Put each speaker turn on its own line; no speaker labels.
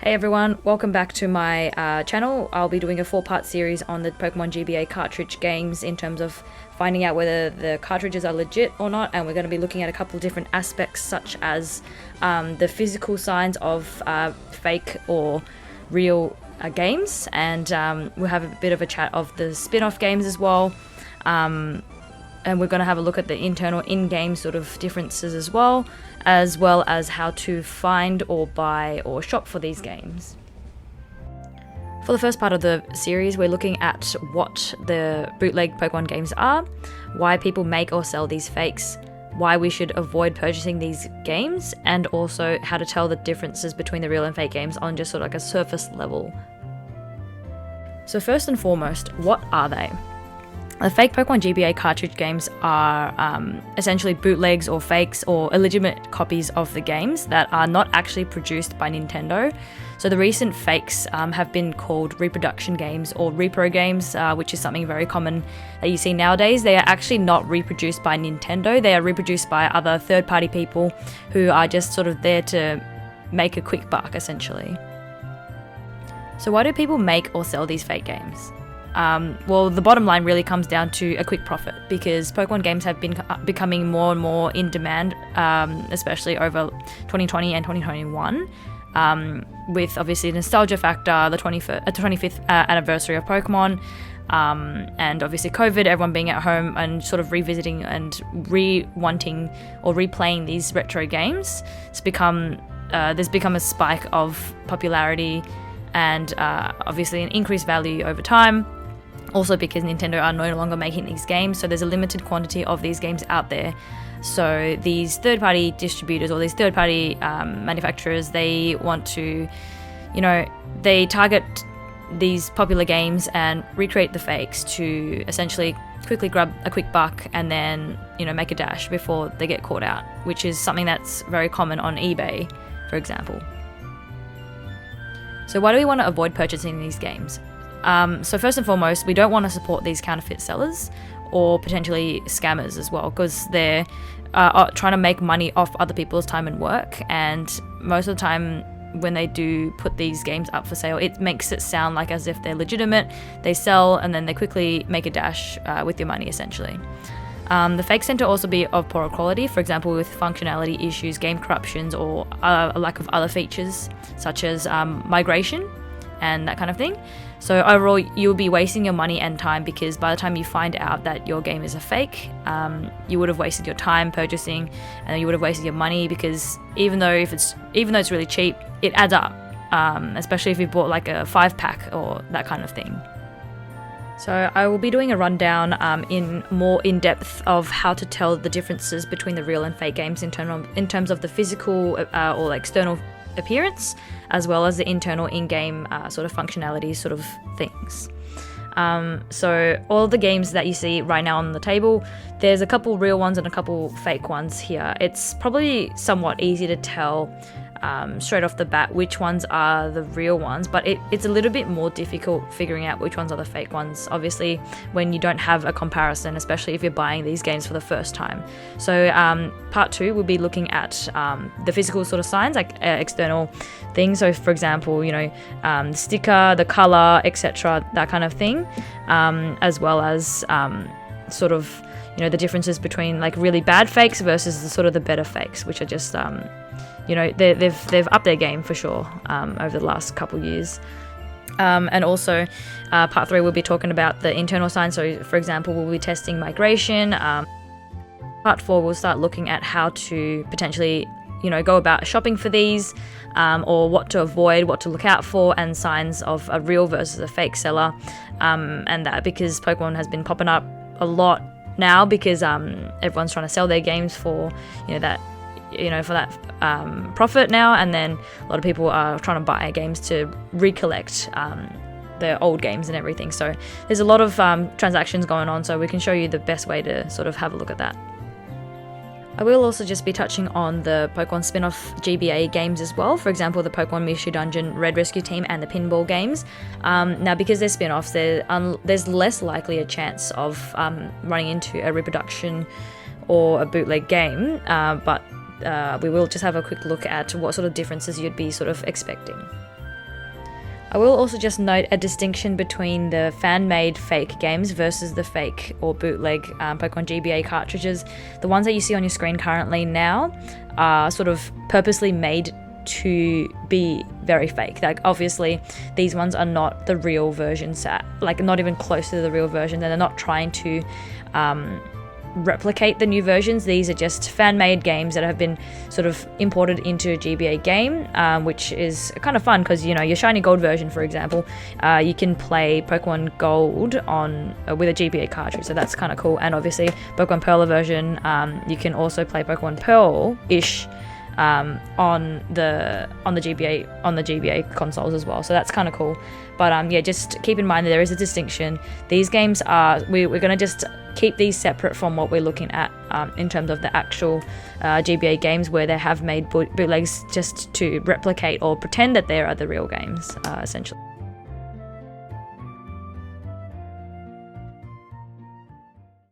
Hey everyone, welcome back to my channel. I'll be doing a 4-part series on the Pokemon GBA cartridge games in terms of finding out whether the cartridges are legit or not, and we're going to be looking at a couple of different aspects such as the physical signs of fake or real games, and we'll have a bit of a chat of the spin-off games as well. And we're going to have a look at the internal in-game sort of differences as well as how to find or buy or shop for these games. For the first part of the series, we're looking at what the bootleg Pokemon games are, why people make or sell these fakes, why we should avoid purchasing these games, and also how to tell the differences between the real and fake games on just sort of like a surface level. So first and foremost, what are they? The fake Pokemon GBA cartridge games are essentially bootlegs or fakes or illegitimate copies of the games that are not actually produced by Nintendo. So the recent fakes have been called reproduction games or repro games, which is something very common that you see nowadays. They are actually not reproduced by Nintendo. They are reproduced by other third-party people who are just sort of there to make a quick buck, essentially. So why do people make or sell these fake games? Well, the bottom line really comes down to a quick profit, because Pokemon games have been becoming more and more in demand, especially over 2020 and 2021, with obviously the nostalgia factor, the 25th anniversary of Pokemon, and obviously COVID, everyone being at home and sort of revisiting and wanting or replaying these retro games. There's become a spike of popularity and obviously an increased value over time. Also because Nintendo are no longer making these games, so there's a limited quantity of these games out there. So these third-party distributors or these third-party manufacturers, they want to, they target these popular games and recreate the fakes to essentially quickly grab a quick buck and then, make a dash before they get caught out, which is something that's very common on eBay, for example. So why do we want to avoid purchasing these games? So first and foremost, we don't want to support these counterfeit sellers or potentially scammers as well, because they're trying to make money off other people's time and work, and most of the time when they do put these games up for sale, it makes it sound like as if they're legitimate. They sell and then they quickly make a dash with your money, essentially. The fakes tend to also be of poorer quality, for example with functionality issues, game corruptions, or a lack of other features such as migration and that kind of thing. So overall, you'll be wasting your money and time, because by the time you find out that your game is a fake, you would have wasted your time purchasing, and you would have wasted your money, because even though it's really cheap, it adds up, especially if you bought like a 5-pack or that kind of thing. So I will be doing a rundown in more in-depth of how to tell the differences between the real and fake games in terms of the physical or external appearance, as well as the internal in-game sort of functionality sort of things. So all of the games that you see right now on the table, there's a couple real ones and a couple fake ones here. It's probably somewhat easy to tell straight off the bat which ones are the real ones, but it's a little bit more difficult figuring out which ones are the fake ones, obviously, when you don't have a comparison, especially if you're buying these games for the first time. So part 2, we'll be looking at the physical sort of signs, like external things. So for example, the sticker, the color, etc., that kind of thing, as well as sort of the differences between like really bad fakes versus the sort of the better fakes, which are just they've upped their game for sure over the last couple years. And also part 3, we'll be talking about the internal signs. So for example, we'll be testing migration. Part 4, we'll start looking at how to potentially go about shopping for these, or what to avoid, what to look out for, and signs of a real versus a fake seller, and that because Pokemon has been popping up a lot now, because everyone's trying to sell their games for for that profit now, and then a lot of people are trying to buy games to recollect their old games and everything. So there's a lot of transactions going on, so we can show you the best way to sort of have a look at that. I will also just be touching on the Pokemon Spin-off GBA games as well. For example, the Pokemon Mystery Dungeon Red Rescue Team and the Pinball games. Now, because they're spin-offs, there's less likely a chance of running into a reproduction or a bootleg game, but we will just have a quick look at what sort of differences you'd be sort of expecting. I will also just note a distinction between the fan-made fake games versus the fake or bootleg Pokemon GBA cartridges. The ones that you see on your screen currently now are sort of purposely made to be very fake. Like, obviously these ones are not the real versions, like not even close to the real version, and they're not trying to replicate the new versions. These are just fan-made games that have been sort of imported into a GBA game, which is kind of fun because, you know, your shiny gold version, for example, you can play Pokemon Gold on with a GBA cartridge, so that's kind of cool. And obviously Pokemon Pearl version, you can also play Pokemon Pearl-ish on the GBA consoles as well, so that's kind of cool. But yeah, just keep in mind that there is a distinction. These games are we're going to just keep these separate from what we're looking at in terms of the actual GBA games, where they have made bootlegs just to replicate or pretend that they are the real games, essentially.